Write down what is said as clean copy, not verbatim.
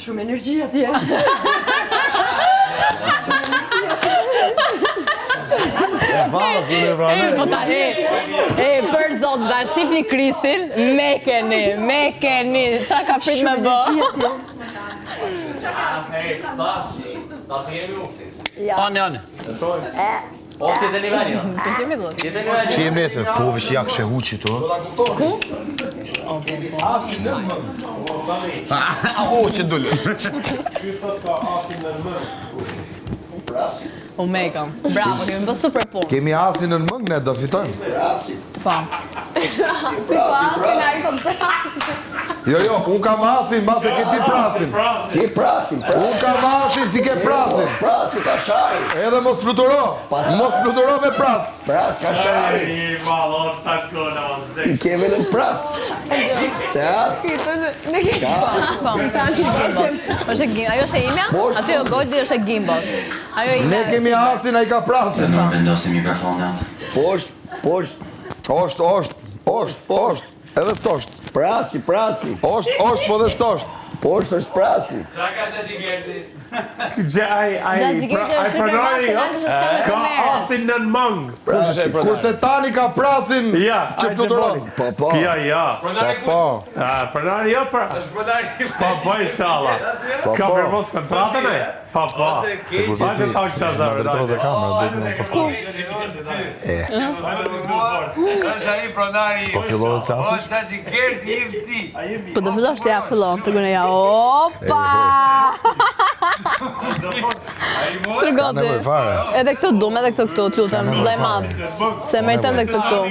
Shumë energji atje. Po tani, për zot, da shifni Kristin, me keni, qa ka prit me bë? Ani. O, ti të një venja? Që jem nesër, po vësh jak shë huqi to. Ku? O, që dullë. O me kam, bravo, kemi bë super punë. Kemi asin në mëngë, ne do fitojmë. Pa. Jo, unë kam asin, base ke ti prasin. Ti prasin. Unë kam asin, ti ke prasin. Prasin ka shari. Edhe mos fluturo me pras. Pras ka shari. I kemi në pras. Se as. Ajo është e imja, aty o gojtë është e gimbal. Ne kemi asin, a i ka prasin. Nuk vendosi mikrofonat. Poshtë. Osht. Edhe sosht. Prasi. Osht, po dhe sosht. Poshtë është prasi. Qa ka që që gerti? Ka asin në mëngë. Kurse tani ka prasin që fluturon. Po. Ja. Pronari jo pra. Po, inshallah. Ka për mos kontratën e? Po. Hajde ta kësha zërë. Dhe kamera, dhe në postar. Po fillohet klasish? Po do fillosh të ja fillon, të gune ja, opa! Tërgoti, edhe këto dum, edhe këto këtu, të lutem, blej madhë, se me i tënë dhe këto këtu.